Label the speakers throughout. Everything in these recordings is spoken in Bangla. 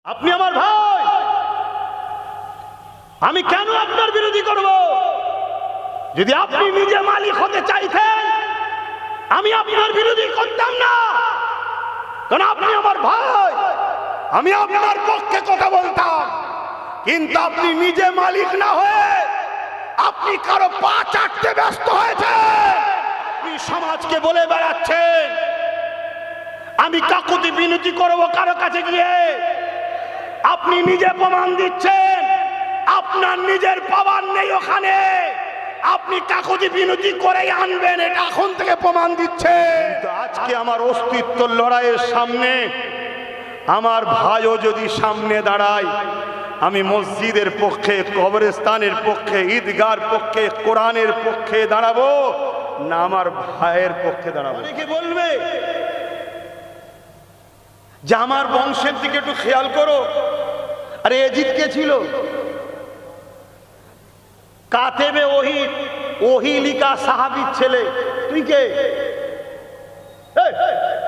Speaker 1: আপনি আমার ভাই, আমি কেন আপনার বিরোধী করব? যদি আপনি নিজে মালিক হতে চাইতেন আমি আপনার বিরোধী করতাম না, কারণ আপনি আমার ভাই, আমি আপনার পক্ষে কথা বলতাম। কিন্তু আপনি নিজে মালিক না হয়ে আপনি কারো পা চাটতে ব্যস্ত হয়েছেন। আপনি সমাজকে বলে বেড়াচ্ছেন আমি কাকুতি বিনতি করব কারো কাছে গিয়ে। আপনি নিজে প্রমাণ দিচ্ছেন আপনার নিজের পাওয়ার নেই ওখানে, আপনি কাকুতি বিনতি করে আনবেন, এটা এখন থেকে প্রমাণ দিচ্ছে। আজকে আমার অস্তিত্ব লড়াইয়ের সামনে আমার ভাইও যদি সামনে দাঁড়ায়, আমি মসজিদের পক্ষে, কবরস্থানের পক্ষে, ঈদগাহর পক্ষে, কোরআনের পক্ষে দাঁড়াবো না আমার ভাইয়ের পক্ষে দাঁড়াবো? অনেকে বলবে যে আমার বংশের দিকে একটু খেয়াল করো। আরে এজিদ কে ছিল? কাতেবে ওহি লিখা সাহাবীর ছেলে। তুই কে?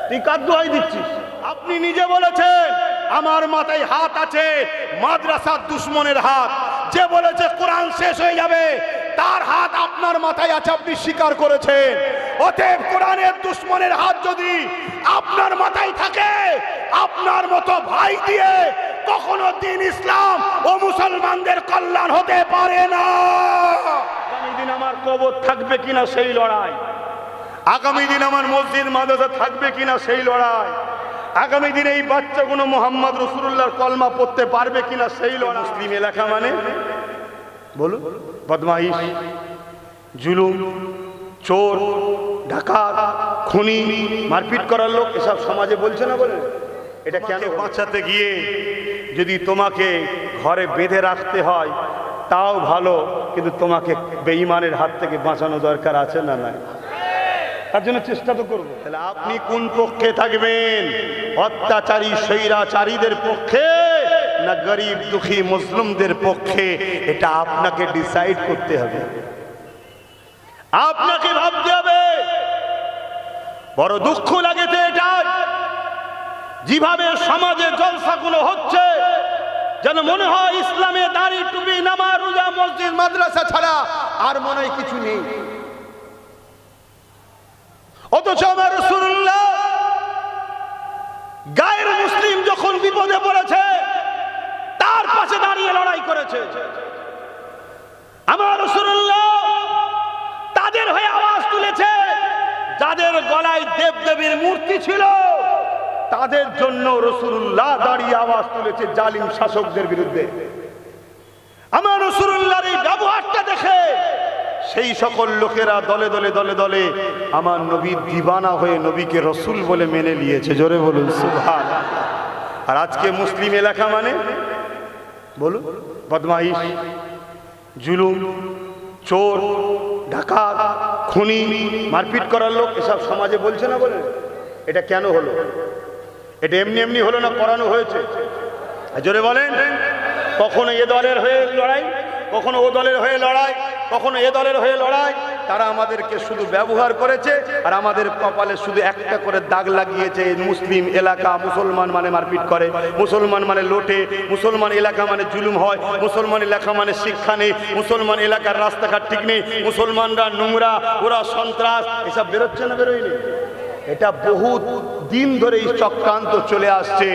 Speaker 1: তুই কার দোহাই দিচ্ছিস? আপনি নিজে বলেছেন আমার মাথায় হাত আছে মাদ্রাসার দুশ্মনের হাত। যে বলেছে কোরআন শেষ হয়ে যাবে তার হাত আপনার মাথায় আছে, আপনি স্বীকার করেছেন। অতএব কোরআনের দুশ্মনের হাত যদি আপনার মাথায় থাকে, আপনার মতো ভাই দিয়ে কখনো দিন ইসলাম ও মুসলমানদের কল্যাণ হতে পারে না। আগামী দিন আমার কবর থাকবে কিনা সেই লড়াই, আগামী দিন আমার মসজিদ মাদ্রাসা থাকবে কিনা সেই লড়াই, আগামী দিনে এই বাচ্চাগুলো মোহাম্মদ রাসূলুল্লাহর কলমা পড়তে পারবে কিনা সেই লড়াই। মুসলিম এলাকা মানে বলুন বদমাইশ, জুলুম, চোর, ডাকাত, খুনি, মারপিট করার লোক, এসব সমাজে বলছে না? বলে এটা কেন? বাঁচাতে গিয়ে যদি তোমাকে ঘরে বেঁধে রাখতে হয় তাও ভালো, কিন্তু তোমাকে বেঈমানের হাত থেকে বাঁচানো দরকার আছে না? নাই? তার জন্য চেষ্টা তো করবো। তাহলে আপনি কোন পক্ষে থাকবেন? অত্যাচারী স্বৈরাচারীদের পক্ষে না গরিব দুঃখী মুসলিমদের পক্ষে? এটা আপনাকে ডিসাইড করতে হবে, আপনাকে ভাবতে হবে। বড় দুঃখ লাগেছে এটা, যেভাবে সমাজে জলসাগুলো হচ্ছে যেন মনে হয় ইসলামে দাড়ি টুপি নামাজ রোজা মসজিদ মাদ্রাসা ছাড়া আর মনে হয় কিছু নেই। অথচ আমার রাসূলুল্লাহ গায়ের মুসলিম যখন বিপদে পড়েছে তার পাশে দাঁড়িয়ে লড়াই করেছে। আমার রাসূলুল্লাহ তাদের হয়ে আওয়াজ তুলেছে যাদের গলায় দেবদেবীর মূর্তি ছিল, তাদের জন্য রাসূলুল্লাহ দাঁড়িয়ে আওয়াজ তুলেছে জালিম শাসকদের বিরুদ্ধে। আমার রাসূলুল্লাহর এই ব্যবহারটা দেখে সেই সকল লোকেরা দলে দলে দলে দলে আমার নবীর দিবানা হয়ে নবীকে রসুল বলে মেনে নিয়েছে। জোরে বলুন সুবহানাল্লাহ। আর আজকে মুসলিম এলাকা মানে বলুন বদমাইশ, জুলুম, চোর, ডাকাত, খুনি, মারপিট করার লোক, এসব সমাজে বলছে না? বলে এটা কেন হলো? এটা এমনি এমনি হলো না, করানো হয়েছে। জোরে বলেন। কখনো এ দলের হয়ে লড়াই, কখনো ও দলের হয়ে লড়াই, কখনো এ দলের হয়ে লড়াই। তারা আমাদেরকে শুধু ব্যবহার করেছে আর আমাদের কপালে শুধু একটা করে দাগ লাগিয়েছে। মুসলিম এলাকা, মুসলমান মানে মারপিট করে, মুসলমান মানে লোটে, মুসলমান এলাকা মানে জুলুম হয়, মুসলমান এলাকা মানে শিক্ষা নেই, মুসলমান এলাকার রাস্তাঘাট ঠিক নেই, মুসলমানরা নোংরা, ওরা সন্ত্রাস, এসব বেরোচ্ছে না? বেরোয়নি? এটা বহুত দিন ধরে এই চক্রান্ত চলে আসছে।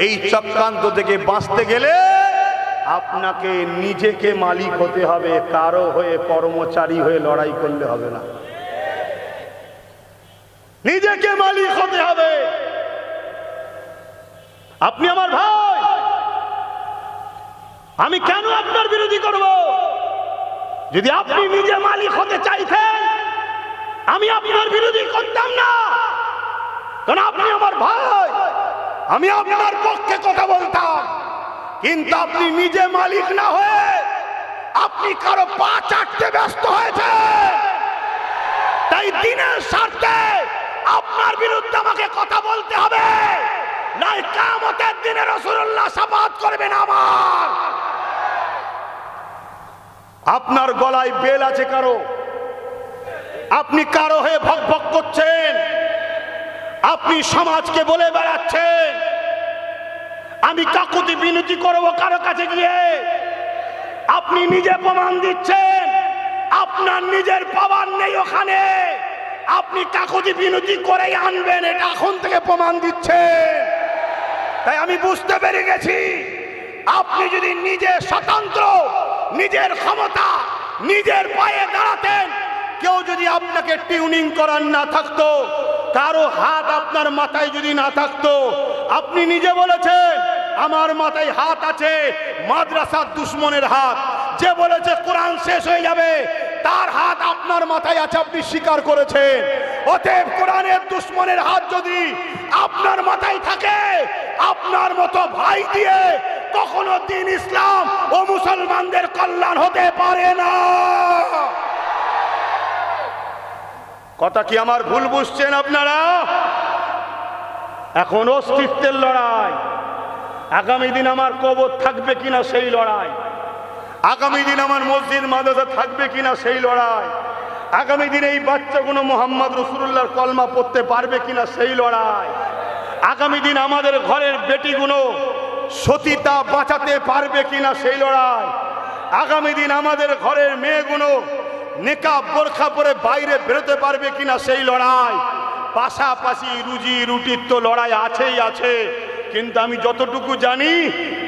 Speaker 1: এই চক্রান্ত থেকে বাঁচতে গেলে আপনাকে নিজেকে মালিক হতে হবে, কারো হয়ে কর্মচারী হয়ে লড়াই করলে হবে না। নিজেকে মালিক হতে হবে। আপনি আমার ভাই, আমি কেন আপনার বিরোধী করব? যদি আপনি নিজে মালিক হতে চাইতেন আমি আপনার বিরোধী করতাম না, কারণ আপনি আমার ভাই, আমি আপনার পক্ষে কথা বলতাম। কিন্তু আপনি নিজে মালিক না হয়ে আপনি কারো পা চাটতে ব্যস্ত হয়েছে। তাই দিনের স্বার্থে আপনার বিরুদ্ধে আমাকে কথা বলতে হবে, নাই কিয়ামতের দিনে রাসূলুল্লাহ শাফাআত করবেন আমার। আপনার গলায় বেল আছে কারো, আপনি কারো হয়ে ভক ভক করছেন, আপনি সমাজকে বলে বেড়াচ্ছেন আমি কাকুতি বিনতি করব কারো কাছে গিয়ে? আপনি নিজে প্রমাণ দিচ্ছেন আপনার নিজের পাওয়ার নেই ওখানে, আপনি কাকুতি বিনতি করেই আনবেন, এটা এখন থেকে প্রমাণ দিচ্ছে। তাই আমি বুঝতে পেরে গেছি, আপনি যদি নিজে স্বতন্ত্র, নিজের ক্ষমতা, নিজের পায়ে দাঁড়াতেন, কেউ যদি আপনাকে টিউনিং করার না থাকতো, কারো হাত আপনার মাথায় যদি না থাকতো, আপনি নিজে বলেছেন আমার মাথায় হাত আছে, মাদ্রাসার দুশ্মনের হাত। যে বলেছে কোরআন শেষ হয়ে যাবে, তার হাত আপনার মাথায় আছে, আপনি স্বীকার করেছেন। অতএব কোরআনের দুশ্মনের হাত যদি আপনার মাথায় থাকে, আপনার মতো ভাই দিয়ে কখনো দিন ইসলাম ও মুসলমানদের কল্যাণ হতে পারে না। কথা কি আমার ভুল বুঝছেন আপনারা? এখন অস্তিত্বের লড়াই, আগামী দিন আমার কবর থাকবে কিনা সেই লড়াই, আগামী দিন আমার মসজিদ মাদ্রাসা থাকবে কিনা সেই লড়াই, আগামী দিন এই বাচ্চাগুলো মোহাম্মদ রাসূলুল্লাহর কলমা পড়তে পারবে কিনা সেই লড়াই, আগামী দিন আমাদের ঘরের বেটিগুলো সতীতা বাঁচাতে পারবে কিনা সেই লড়াই, আগামী দিন আমাদের ঘরের মেয়েগুলো নেকাব বোরখা পরে বাইরে বেরোতে পারবে কিনা সেই লড়াই। পাশাপাশি রুজি রুটির তো লড়াই আছেই আছে, কিন্তু আমি যতটুকু জানি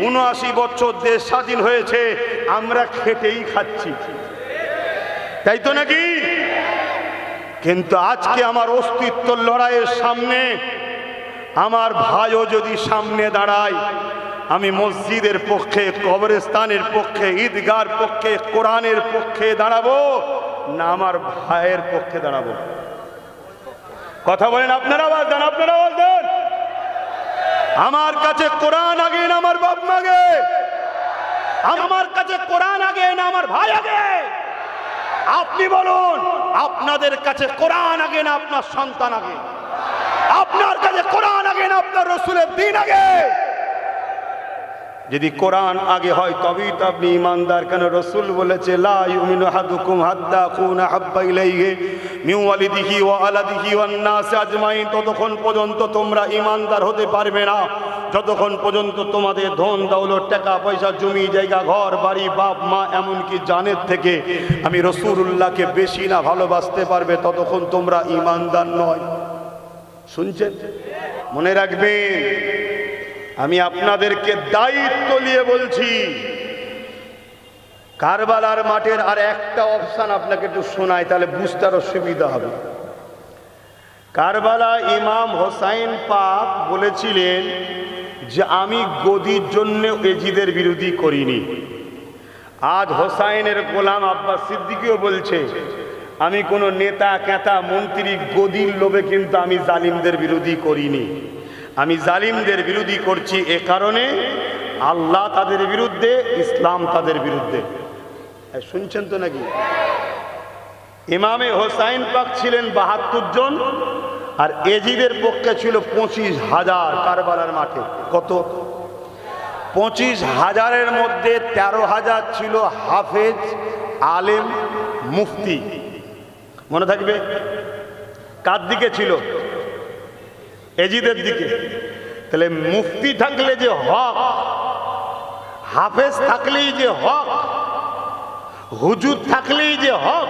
Speaker 1: ৭৯ বছর দেশ স্বাধীন হয়েছে, আমরা খেটেই খাচ্ছি, তাই তো নাকি? কিন্তু আজকে আমার অস্তিত্ব লড়াইয়ের সামনে আমার ভাইও যদি সামনে দাঁড়ায়, আমি মসজিদের পক্ষে, কবরস্থানের পক্ষে, ঈদগার পক্ষে, কোরআনের পক্ষে দাঁড়াবো না আমার ভাইয়ের পক্ষে দাঁড়াবো? কথা বলেন আপনারা, আওয়াজ দেন, আপনারা আওয়াজ দেন। আমার কাছে কোরআন আগে না আমার বাপ মাগে? আমার কাছে কোরআন আগে না আমার ভাই আগে? আপনি বলুন, আপনাদের কাছে কোরআন আগে না আপনার সন্তান আগে? আপনার কাছে কোরআন আগে না আপনার রাসূলের দ্বীন আগে? যদি কোরআন আগে হয় তবেই তো আপনি ঈমানদার। কেন রাসূল বলেছে, লা ইউমিনু আহাদুকুম হাত্তা আকুনা হাব্বা ইলাইহি মিন ওয়ালিদিহি ওয়া আলাদিহি ওয়ান নাস আজমাইন। ততক্ষণ পর্যন্ত তোমরা ঈমানদার হতে পারবে না যতক্ষণ পর্যন্ত তোমাদের ধন দৌলত, টাকা পয়সা, জমি জায়গা, ঘর বাড়ি, বাপ মা, এমনকি জানের থেকে আমি রাসূলুল্লাহকে বেশি না ভালোবাসতে পারবে, ততক্ষণ তোমরা ঈমানদার নয়। শুনছেন? মনে রাখবেন, আমি আপনাদেরকে দায়িত্ব নিয়ে বলছি, কারবালার মাঠের আর একটা অপশন আপনাকে একটু শোনাই, তাহলে বুঝতে আরো সুবিধা হবে। কারবালা ইমাম হোসাইন পাক বলেছিলেন যে আমি গদির জন্য এজিদের বিরোধী করিনি। আজ হোসাইনের গোলাম আব্বাস সিদ্দিকীও বলছে, আমি কোনো নেতা কেতা মন্ত্রী গদির লোভে কিন্তু আমি জালিমদের বিরোধী করিনি। আমি জালিমদের বিরোধী করছি এ কারণে, আল্লাহ তাদের বিরুদ্ধে, ইসলাম তাদের বিরুদ্ধে। শুনছেন তো নাকি? ইমামে হোসাইন পাক ছিলেন ৭২ জন, আর এজিদের পক্ষে ছিল ২৫,০০০ কারবালার মাঠে। কত? ২৫,০০০-এর মধ্যে ১৩,০০০ ছিল হাফেজ, আলেম, মুফতি। মনে থাকবে কার দিকে ছিল? এজিদের দিকে। তাহলে মুফতি থাকলে যে হক, হাফেজ থাকলেই যে হক, হুজুর থাকলেই যে হক,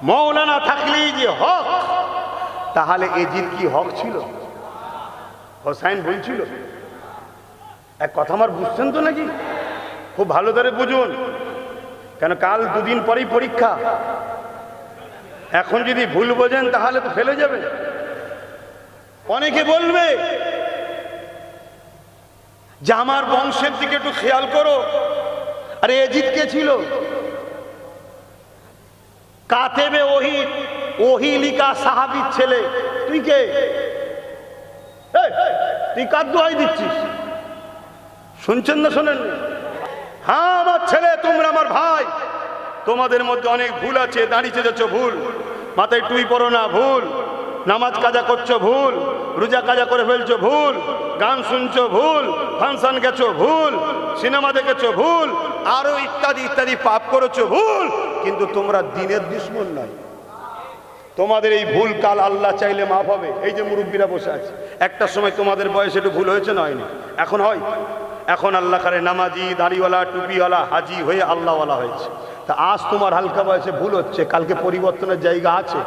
Speaker 1: মৌলানা থাকলেই যে হক, তাহলে এজিদ কি হক ছিল? হোসাইন বলছিল। এক কথা আমার বুঝছেন তো নাকি? খুব ভালো করে বুঝুন, কেন কাল দুদিন পরেই পরীক্ষা। এখন যদি ভুল বোঝেন তাহলে তো ফেলে যাবে। অনেকে বলবে যে আমার বংশের দিকে একটু খেয়াল করো। আরে এজিদ কে ছিল? কাতেবে ওহী, ওহী লিখা সাহাবীর ছেলে। তুই কে? তুই কার দোহাই দিচ্ছিস? শুনছেন না শোনেন? হ্যাঁ আমার ছেলে, তোমরা আমার ভাই। তোমাদের মধ্যে অনেক ভুল আছে। দাঁড়িয়ে যাচ্ছ ভুল, মাথায় টুই পরো না ভুল, নামাজ কাজা করছো ভুল, রোজা কাজা করে ফেলছো ভুল, গান শুনছো ভুল, ফাংশন গেছো ভুল, সিনেমা দেখেছো ভুল, আরো ইত্যাদি ইত্যাদি পাপ করেছো ভুল। কিন্তু তোমরা দ্বীনের দুশমন নয়। তোমাদের এই ভুল কাল আল্লাহ চাইলে মাফ হবে। এই যে মুরব্বীরা বসে আছে, একটা সময় তোমাদের বয়সে একটু ভুল হয়েছে না হয়নি? এখন হয়। এখন আল্লাহ করে নামাজি, দাড়িওয়ালা, টুপিওয়ালা, হাজি হয়ে আল্লাহওয়ালা হয়েছে। তা আজ তোমার হালকা বয়সে ভুল হচ্ছে, কালকে পরিবর্তনের জায়গা আছে।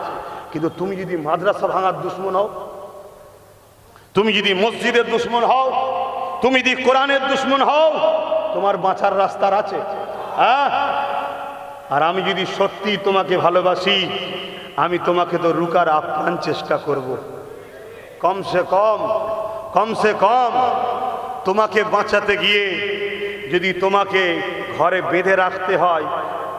Speaker 1: কিন্তু তুমি যদি মাদ্রাসা ভাঙার দুশ্মন হও, তুমি যদি মসজিদের দুশ্মন হও, তুমি যদি কোরআনের দুশ্মন হও, তোমার বাঁচার রাস্তার আছে। হ্যাঁ, আর আমি যদি সত্যি তোমাকে ভালোবাসি, আমি তোমাকে তো রুকার আপ্রাণ চেষ্টা করব। কমসে কম তোমাকে বাঁচাতে গিয়ে যদি তোমাকে ঘরে বেঁধে রাখতে হয়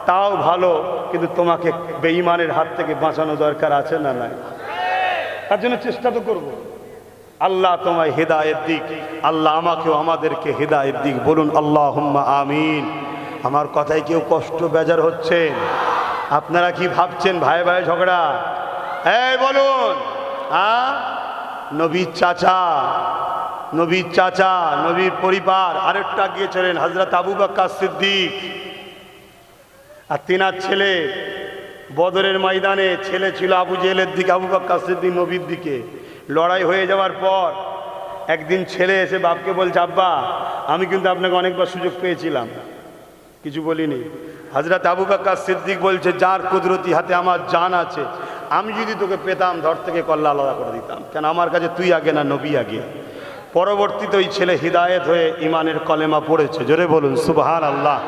Speaker 1: তাও ভালো, কিন্তু তোমাকে বেঈমানের হাত থেকে বাঁচানো দরকার আছে না নাই? তার জন্য চেষ্টা তো করব। আল্লাহ তোমায় হেদায়েত দিক, আল্লাহ আমাকেও আমাদেরকে হেদায়েত দিক। বলুন আল্লাহুম্মা আমিন। আমার কথায় কেউ কষ্ট বেজার হচ্ছেন? আপনারা কি ভাবছেন ভাই ভাই ঝগড়া? এই বলুন, নবীর চাচা, নবীর পরিবার আরেকটা গিয়েছিলেন হযরত আবু বকর সিদ্দিক, আর তিনার ছেলে বদরের ময়দানে, ছেলে ছিল আবু জেহেলের দিকে, আবু বকর সিদ্দিক নবীর দিকে। লড়াই হয়ে যাওয়ার পর একদিন ছেলে এসে বাপকে বলছে, আব্বা আমি কিন্তু আপনাকে অনেকবার সুযোগ পেয়েছিলাম, কিছু বলিনি। হযরত আবু বকর সিদ্দিক বলছে, যার কুদরতি হাতে আমার জান আছে, আমি যদি তোকে পেতাম ধর থেকে কল্লা আলাদা করে দিতাম। কেন আমার কাছে তুই আগে না নবী আগে? পরবর্তীতে ওই ছেলে হিদায়েত হয়ে ইমানের কলেমা পড়েছে। জোরে বলুন সুবহানাল্লাহ।